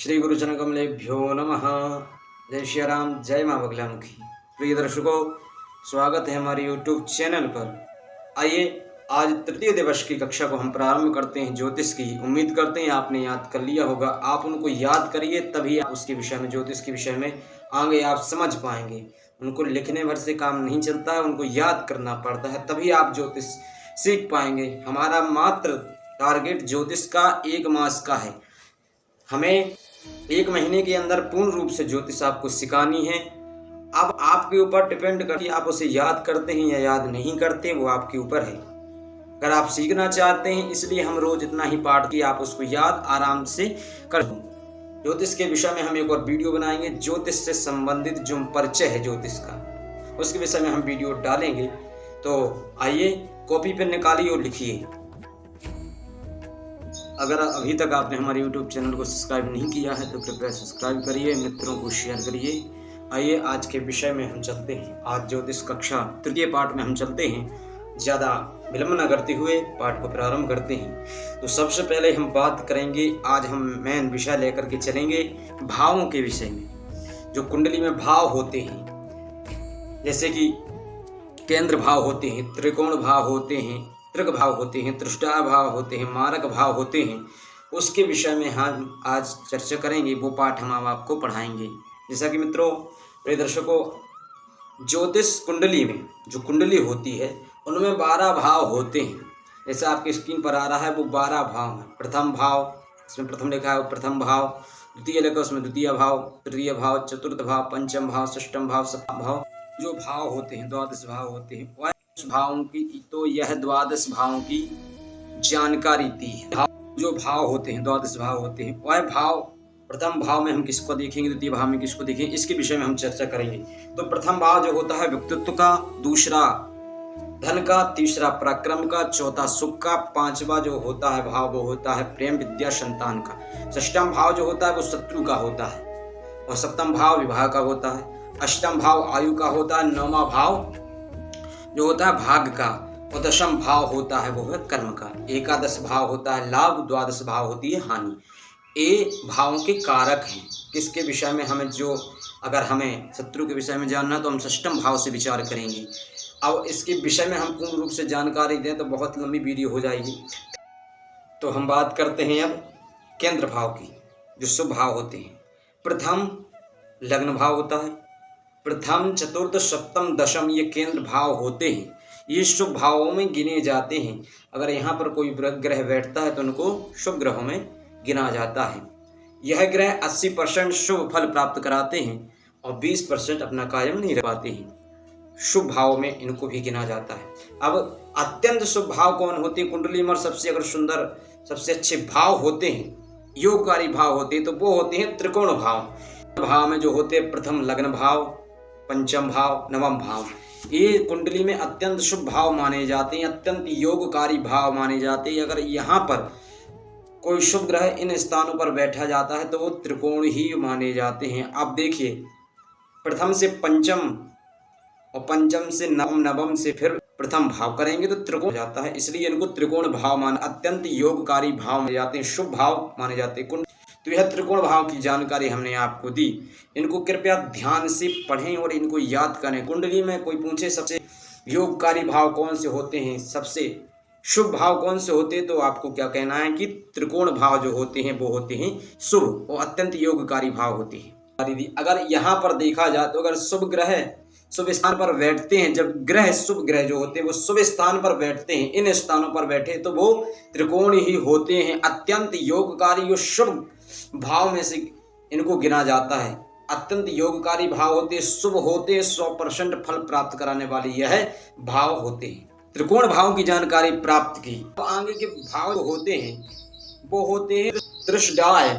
श्री गुरुचरण कमलेभ्यो नमः। जय श्री राम, जय माँ बगलामुखी। प्रिय दर्शकों, स्वागत है हमारे YouTube चैनल पर। आइए आज तृतीय दिवस की कक्षा को हम प्रारंभ करते हैं ज्योतिष की। उम्मीद करते हैं आपने याद कर लिया होगा। आप उनको याद करिए तभी आप उसके विषय में, ज्योतिष के विषय में आगे आप समझ पाएंगे। उनको लिखने भर से काम नहीं चलता है, उनको याद करना पड़ता है, तभी आप ज्योतिष सीख पाएंगे। हमारा मात्र टारगेट ज्योतिष का 1 मास का है। हमें 1 महीने के अंदर पूर्ण रूप से ज्योतिष आपको सिखानी है। अब आपके ऊपर डिपेंड करती है, आप उसे याद करते हैं या याद नहीं करते, वो आपके ऊपर है। अगर आप सीखना चाहते हैं, इसलिए हम रोज इतना ही पाठ किया, आप उसको याद आराम से कर दो। ज्योतिष के विषय में हम एक और वीडियो बनाएंगे। ज्योतिष से संबंधित जो परिचय है ज्योतिष का, उसके विषय में हम वीडियो डालेंगे। तो आइए कॉपी पेन निकालिए और लिखिए। अगर अभी तक आपने हमारे YouTube चैनल को सब्सक्राइब नहीं किया है तो कृपया सब्सक्राइब करिए, मित्रों को शेयर करिए। आइए आज के विषय में हम चलते हैं। आज ज्योतिष कक्षा तृतीय पाठ में हम चलते हैं। ज़्यादा विलंब न करते हुए पाठ को प्रारंभ करते हैं। तो सबसे पहले हम बात करेंगे, आज हम मेन विषय लेकर के चलेंगे भावों के विषय में। जो कुंडली में भाव होते हैं, जैसे कि केंद्र भाव होते हैं, त्रिकोण भाव होते हैं, त्रिक भाव होते हैं, त्रिष्ठा भाव होते हैं, मारक भाव होते हैं, उसके विषय में हम आज चर्चा करेंगे। वो पाठ हम आपको पढ़ाएंगे। जैसा कि मित्रों, प्रिय दर्शकों, ज्योतिष कुंडली में जो कुंडली होती है उनमें 12 भाव होते हैं। जैसा आपकी स्क्रीन पर आ रहा है, वो 12 भाव हैं। प्रथम भाव, इसमें प्रथम लिखा है प्रथम भाव, द्वितीय लिखा उसमें द्वितीय भाव, तृतीय भाव, चतुर्थ भाव, पंचम भाव, षष्ठम भाव, सप्तम भाव। जो भाव होते हैं 12 भाव होते हैं। भावों की, तो यह 12 भावों की जानकारी दी है। जो भाव होते हैं 12 भाव होते हैं, वह भाव प्रथम भाव में हम किसको देखेंगे, द्वितीय भाव में किसको देखेंगे, इसके विषय में हम चर्चा करेंगे। तो प्रथम भाव जो होता है व्यक्तित्व का, दूसरा धन का, तीसरा पराक्रम का, चौथा सुख का, पांचवा जो होता है भाव वो होता है प्रेम, विद्या, संतान का। षष्ठम भाव जो होता है वो शत्रु का होता है, और सप्तम भाव विवाह का होता है। अष्टम भाव आयु का होता है। नौवां भाव जो होता है भाग्य का, और दशम भाव होता है वो है कर्म का। एकादश भाव होता है लाभ, द्वादश भाव होती है हानि। ये भावों के कारक हैं। किसके विषय में हमें, जो अगर हमें शत्रु के विषय में जानना तो हम षष्ठम भाव से विचार करेंगे। अब इसके विषय में हम पूर्ण रूप से जानकारी दें तो बहुत लंबी वीडियो हो जाएगी। तो हम बात करते हैं अब केंद्र भाव की, जो शुभ भाव होते हैं। प्रथम लग्न भाव होता है। प्रथम, चतुर्थ, सप्तम, दशम ये केंद्र भाव होते हैं। ये शुभ भावों में गिने जाते हैं। अगर यहाँ पर कोई ग्रह बैठता है तो उनको शुभ ग्रहों में गिना जाता है। यह ग्रह 80% शुभ फल प्राप्त कराते हैं और 20% अपना कायम नहीं रख पाते हैं। शुभ भाव में इनको भी गिना जाता है। अब अत्यंत शुभ भाव कौन होते हैं कुंडली में? सबसे अगर सुंदर, सबसे अच्छे भाव होते हैं, योगकारी भाव होते हैं, तो वो होते हैं त्रिकोण भाव। भाव में जो होते हैं प्रथम लग्न भाव, पंचम भाव, नवम भाव, ये कुंडली में अत्यंत शुभ भाव माने जाते हैं, अत्यंत योगकारी भाव माने जाते हैं। अगर यहाँ पर कोई शुभ ग्रह इन स्थानों पर बैठा जाता है तो वो त्रिकोण ही माने जाते हैं। अब देखिए, प्रथम से पंचम और पंचम से नवम, नवम से फिर प्रथम भाव करेंगे तो त्रिकोण हो जाता है। इसलिए इनको त्रिकोण भाव माने, अत्यंत योगकारी भाव माने जाते हैं, शुभ भाव माने जाते हैं। तो यह त्रिकोण भाव की जानकारी हमने आपको दी। इनको कृपया ध्यान से पढ़ें और इनको याद करें। कुंडली में कोई पूछे सबसे योगकारी भाव कौन से होते हैं, सबसे शुभ भाव कौन से होते हैं, तो आपको क्या कहना है कि त्रिकोण भाव जो होते हैं वो होते हैं शुभ और अत्यंत योगकारी भाव होते हैं। दीदी, अगर यहाँ पर देखा जाए तो अगर शुभ ग्रह शुभ स्थान पर बैठते हैं, जब ग्रह शुभ ग्रह जो होते हैं वो शुभ स्थान पर बैठते हैं, इन स्थानों पर बैठे तो वो त्रिकोण ही होते हैं। अत्यंत योगकारी और शुभ भाव में से इनको गिना जाता है। अत्यंत योगकारी भाव होते हैं, शुभ होते हैं, 100% फल प्राप्त कराने वाले यह भाव होते हैं। त्रिकोण भाव की जानकारी प्राप्त की। तो आगे के भाव जो होते हैं वो होते हैं त्रिष्ठाय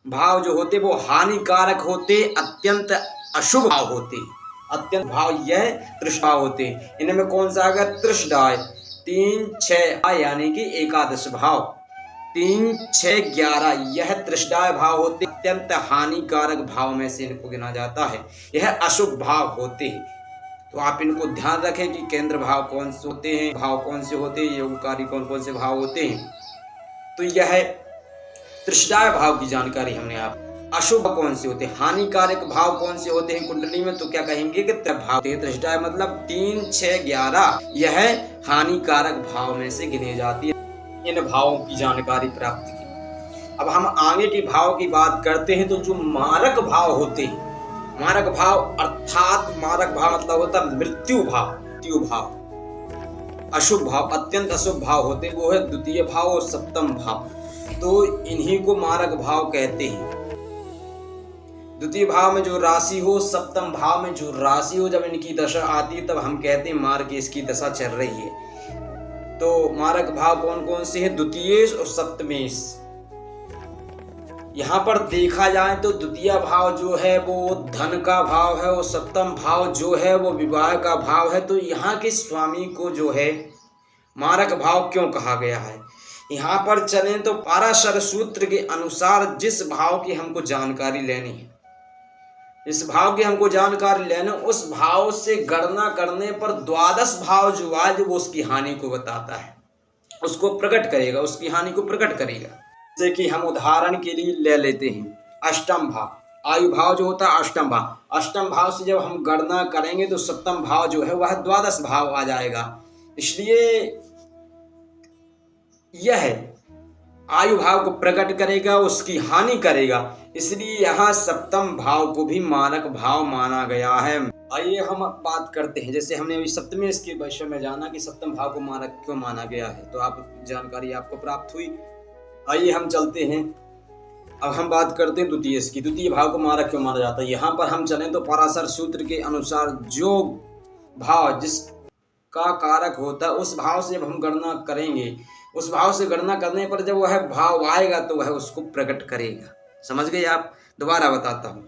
भाव। जो होते वो हानिकारक होते, अत्यंत अशुभ भाव होते। अत्यंत भाव यह त्रिष्ठा होते हैं। इनमें कौन सा अगर त्रिष्ठाय 3, 6 यानी कि एकादश भाव, 3, 6, 11 यह त्रिष्ठाय भाव होते, अत्यंत हानिकारक भाव में से इनको गिना जाता है। यह अशुभ भाव होते हैं। तो आप इनको ध्यान रखें कि केंद्र भाव कौन से होते हैं, भाव कौन से होते हैं, योगकारी कौन कौन से भाव होते हैं। तो यह त्रिष्ठाय भाव की जानकारी हमने आप अशुभ कौन से होते हैं, हानिकारक भाव कौन से होते हैं कुंडली में, तो क्या कहेंगे कि भाव दृष्टा है, मतलब 3, 6, 11 यह हानिकारक भाव में से गिने जाती है। इन भावों की जानकारी प्राप्त की। अब हम आगे के भाव की बात करते हैं। तो जो मारक भाव होते हैं, मारक भाव अर्थात मारक भाव मतलब होता है मृत्यु भाव, मृत्यु भाव, अशुभ भाव, अत्यंत अशुभ भाव होते हैं, वो है द्वितीय भाव और सप्तम भाव। तो इन्हीं को मारक भाव कहते हैं। द्वितीय भाव में जो राशि हो, सप्तम भाव में जो राशि हो, जब इनकी दशा आती है तब हम कहते हैं मार की इसकी दशा चल रही है। तो मारक भाव कौन कौन से हैं, द्वितीयेश और सप्तमेश। यहाँ पर देखा जाए तो द्वितीय भाव जो है वो धन का भाव है और सप्तम भाव जो है वो विवाह का भाव है। तो यहाँ के स्वामी को जो है मारक भाव क्यों कहा गया है। यहाँ पर चलें तो पाराशर सूत्र के अनुसार जिस भाव की हमको जानकारी लेनी है, इस भाव की हमको जानकारी लेना, उस भाव से गणना करने पर द्वादश भाव जो आज वो उसकी हानि को बताता है, उसको प्रकट करेगा, उसकी हानि को प्रकट करेगा। जैसे कि हम उदाहरण के लिए ले लेते हैं अष्टम भाव, आयु भाव जो होता है अष्टम भाव। अष्टम भाव से जब हम गणना करेंगे तो सप्तम भाव जो है वह द्वादश भाव आ जाएगा। इसलिए यह आयु भाव को प्रकट करेगा, उसकी हानि करेगा, इसलिए यहाँ सप्तम भाव को भी मारक भाव माना गया है। आइए हम बात करते हैं, जैसे हमने अभी सप्तमी इसके विषय में जाना कि सप्तम भाव को मारक क्यों माना गया है, तो आप जानकारी आपको प्राप्त हुई। आइए हम चलते हैं, अब हम बात करते हैं द्वितीय की, द्वितीय भाव को मारक क्यों माना जाता है। यहाँ पर हम चलें तो पराशर सूत्र के अनुसार जो भाव जिसका कारक होता है उस भाव से जब हम गणना करेंगे, उस भाव से गणना करने पर जब वह भाव आएगा तो वह उसको प्रकट करेगा। समझ गए आप। दोबारा बताता हूं,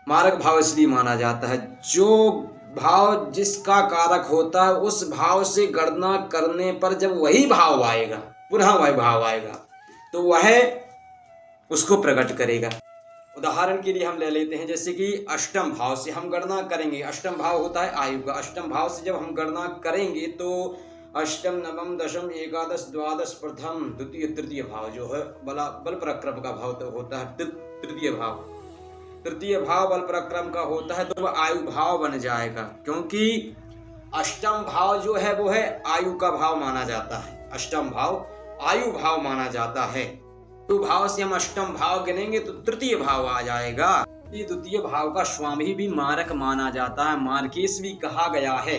मारक भाव इसलिए माना जाता है जो भाव जिसका कारक होता है उस भाव से गणना करने पर जब वही भाव आएगा, पुनः वही भाव आएगा तो वह उसको प्रकट करेगा। उदाहरण के लिए हम ले लेते हैं, जैसे कि अष्टम भाव से हम गणना करेंगे। अष्टम भाव होता है आयु का। अष्टम भाव से जब हम गणना करेंगे तो अष्टम, नवम, दशम, एकादश, द्वादश, प्रथम, द्वितीय, तृतीय भाव जो है बल पराक्रम का भाव तो होता है तृतीय भाव। तृतीय भाव बल पराक्रम का होता है तो वह आयु भाव बन जाएगा, क्योंकि अष्टम भाव जो है वो है आयु का भाव माना जाता है। अष्टम भाव आयु भाव माना जाता है। तो भाव से हम अष्टम भाव गिनेंगे तो तृतीय भाव आ जाएगा। ये द्वितीय भाव का स्वामी भी मारक माना जाता है, मार्केश भी कहा गया है।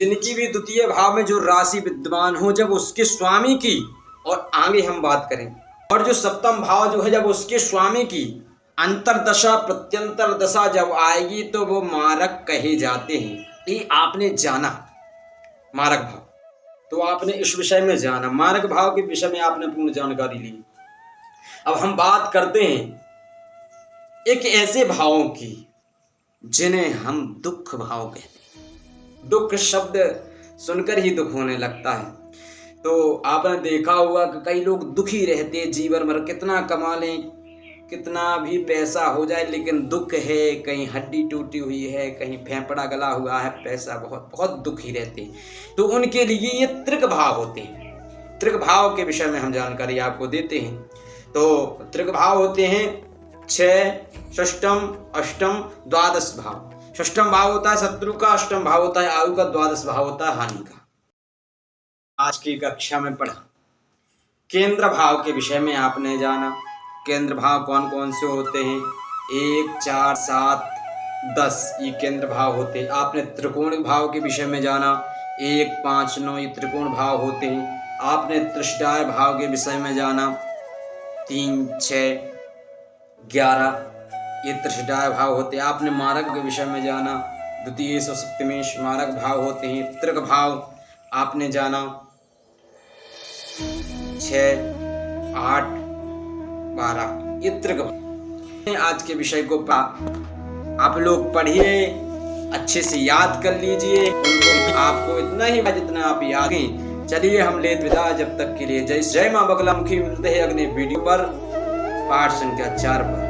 जिनकी भी द्वितीय भाव में जो राशि विद्यमान हो जब उसके स्वामी की, और आगे हम बात करें, और जो सप्तम भाव जो है जब उसके स्वामी की अंतरदशा प्रत्यंतर दशा जब आएगी तो वो मारक कहे जाते हैं। ये आपने जाना मारक भाव, तो आपने इस विषय में जाना, मारक भाव के विषय में आपने पूर्ण जानकारी ली। अब हम बात करते हैं एक ऐसे भावों की जिन्हें हम दुख भाव कहते हैं। दुख शब्द सुनकर ही दुख होने लगता है। तो आपने देखा होगा कि कई लोग दुखी रहते हैं जीवन भर, कितना कमा लें, कितना भी पैसा हो जाए, लेकिन दुख है, कहीं हड्डी टूटी हुई है, कहीं फेफड़ा गला हुआ है, पैसा बहुत दुखी रहते हैं। तो उनके लिए ये त्रिक भाव होते हैं। त्रिक भाव के विषय में हम जानकारी आपको देते हैं। तो त्रिक भाव होते हैं 6, षष्टम, अष्टम, द्वादश भाव। षष्टम भाव होता है शत्रु का, अष्टम भाव होता है आयु का, द्वादश भाव होता है हानि का। आज की कक्षा में पढ़ा केंद्र भाव के विषय में आपने जाना। केंद्र भाव कौन कौन से होते हैं, 1, 4, 7, 10 ये केंद्र भाव होते हैं। आपने त्रिकोण भाव के विषय में जाना, 1, 5, 9 ये त्रिकोण भाव होते हैं। आपने त्रिशदाय भाव के विषय में जाना, 3, 6, 11 ये त्रिशदाय भाव होते हैं। आपने मारक के विषय में जाना, द्वितीय और सप्तमेश मारक भाव होते हैं। त्रिक भाव आपने जाना, 6, 8, 12 ये त्रिक भाव। आज के विषय को आप लोग पढ़िए, अच्छे से याद कर लीजिए। आपको इतना ही जितना आप याद करें। चलिए हम लेते विदा, जब तक के लिए जय मां बगलामुखी। मिलते हैं अगले वीडियो पर, पाठ संख्या 4 पर।